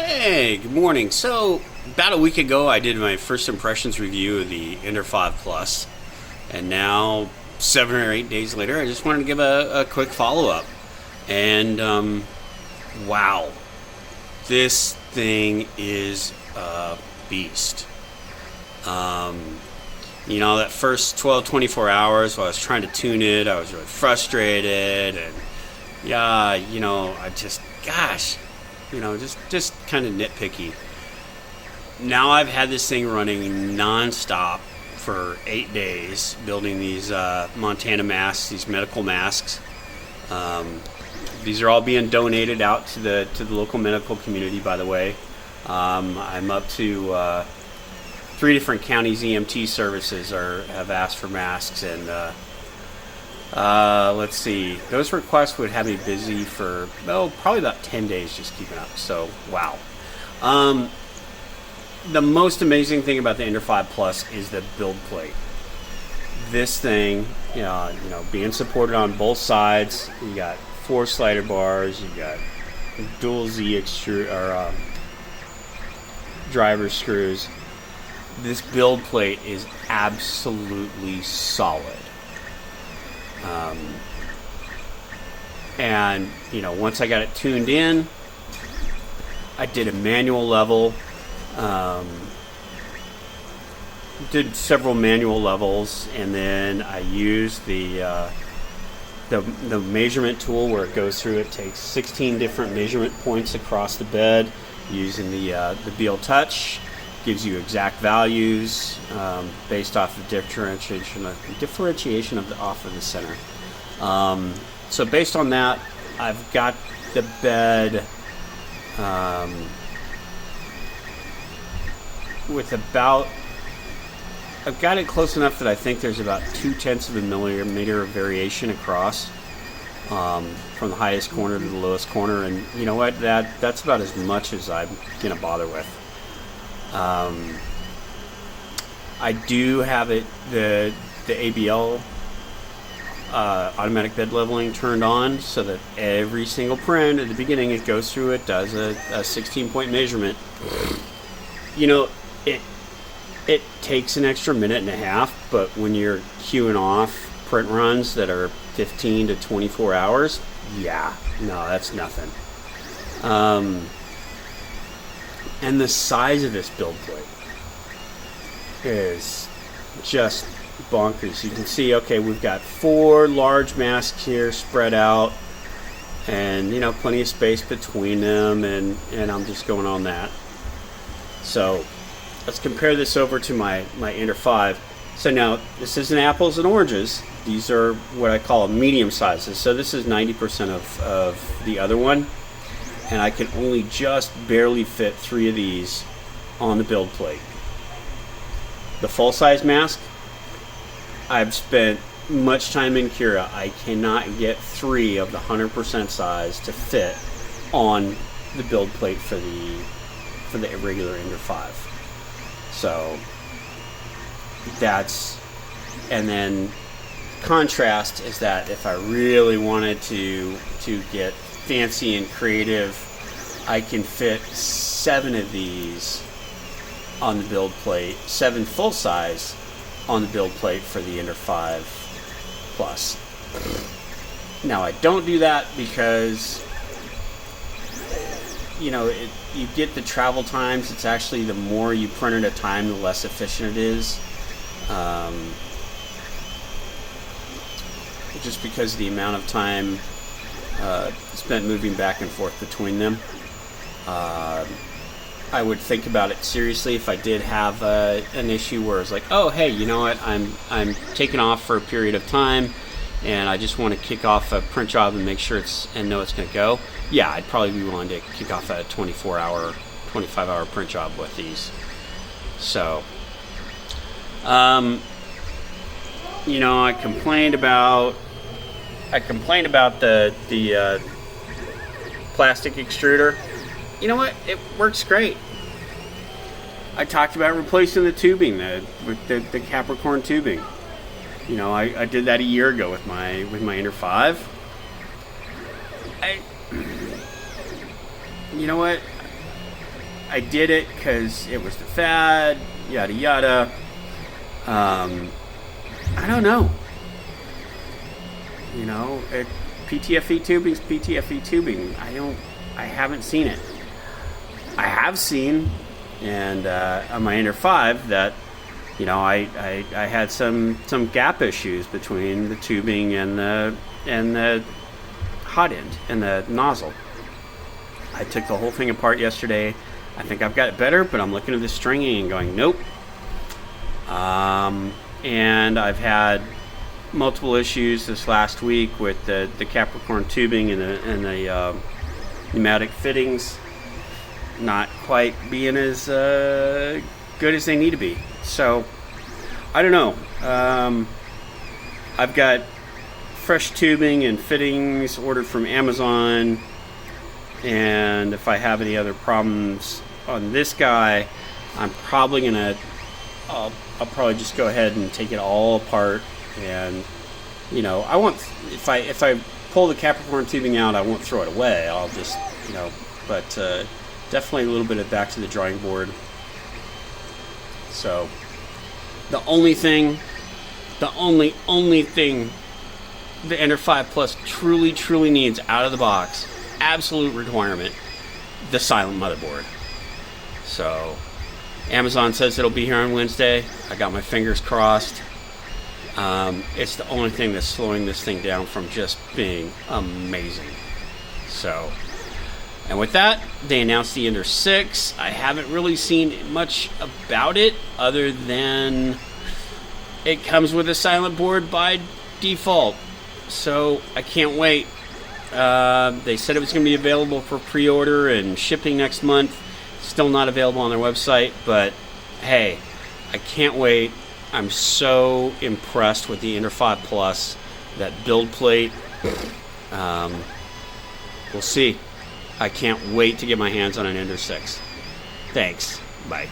Hey, good morning. So, about a week ago, I did my first impressions review of the Ender 5 Plus, and now 7 or 8 days later, I just wanted to give a quick follow up. And wow, this thing is a beast. That first 12, 24 hours while I was trying to tune it, I was really frustrated, and gosh, just kind of nitpicky. Now I've had this thing running nonstop for 8 days, building these Montana masks, these medical masks. These are all being donated out to the local medical community. By the way, I'm up to 3 different counties. EMT services have asked for masks, and let's see. Those requests would have me busy for probably about 10 days just keeping up. So wow. The most amazing thing about the Ender 5 Plus is the build plate. This thing, being supported on both sides. You got 4 slider bars. You got dual Z driver screws. This build plate is absolutely solid. And once I got it tuned in, I did a manual level. Did several manual levels, and then I used the measurement tool where it goes through. It takes 16 different measurement points across the bed using the Beal Touch. Gives you exact values based off of differentiation of the off of the center. So based on that, I've got the bed I've got it close enough that I think there's about 0.2 of a millimeter of variation across from the highest corner to the lowest corner, and you know what? That's about as much as I'm gonna bother with. I do have the ABL automatic bed leveling turned on, so that every single print at the beginning it goes through, it does a 16-point measurement. It takes an extra minute and a half, but when you're queuing off print runs that are 15 to 24 hours, that's nothing. And the size of this build plate is just bonkers. You can see, okay, we've got 4 large masks here spread out, and plenty of space between them, and I'm just going on that. So let's compare this over to my Ender 5. So now this isn't apples and oranges. These are what I call medium sizes. So this is 90% of the other one, and I can only just barely fit 3 of these on the build plate. The full size mask, I've spent much time in Cura. I cannot get 3 of the 100% size to fit on the build plate for the regular Ender 5. So and then contrast is that if I really wanted to get fancy and creative, I can fit 7 of these on the build plate, 7 full size on the build plate for the Ender 5 Plus. Now I don't do that because you get the travel times. It's actually, the more you print at a time, the less efficient it is. Just because of the amount of time spent moving back and forth between them. I would think about it seriously if I did have an issue where it's like, oh hey, you know what, I'm taking off for a period of time and I just want to kick off a print job and make sure know it's going to go. Yeah, I'd probably be willing to kick off a 25-hour print job with these. So I complained about the plastic extruder. You know what? It works great. I talked about replacing the tubing, the Capricorn tubing. I did that a year ago with my Ender 5. You know what? I did it because it was the fad, yada yada. I don't know. You know, PTFE tubing's PTFE tubing. I haven't seen it. I have seen, and on my Ender 5 that, you know, I had some gap issues between the tubing and the hot end and the nozzle. I took the whole thing apart yesterday. I think I've got it better, but I'm looking at the stringing and going, nope. And I've had multiple issues this last week with the Capricorn tubing and the pneumatic fittings not quite being as good as they need to be. So I don't know. I've got fresh tubing and fittings ordered from Amazon, and if I have any other problems on this guy, I'm probably gonna I'll probably just go ahead and take it all apart. And you know, I won't, if I pull the Capricorn tubing out, I won't throw it away. I'll just, you know, but definitely a little bit of back to the drawing board. So the only thing the Ender 5 Plus truly needs out of the box, absolute requirement, the silent motherboard. So Amazon says it'll be here on Wednesday. I got my fingers crossed. It's the only thing that's slowing this thing down from just being amazing. So, and with that, they announced the Ender 6. I haven't really seen much about it other than it comes with a silent board by default. So I can't wait. They said it was going to be available for pre-order and shipping next month. Still not available on their website, but hey, I can't wait. I'm so impressed with the Ender 5 Plus, that build plate. We'll see. I can't wait to get my hands on an Ender 6. Thanks. Bye.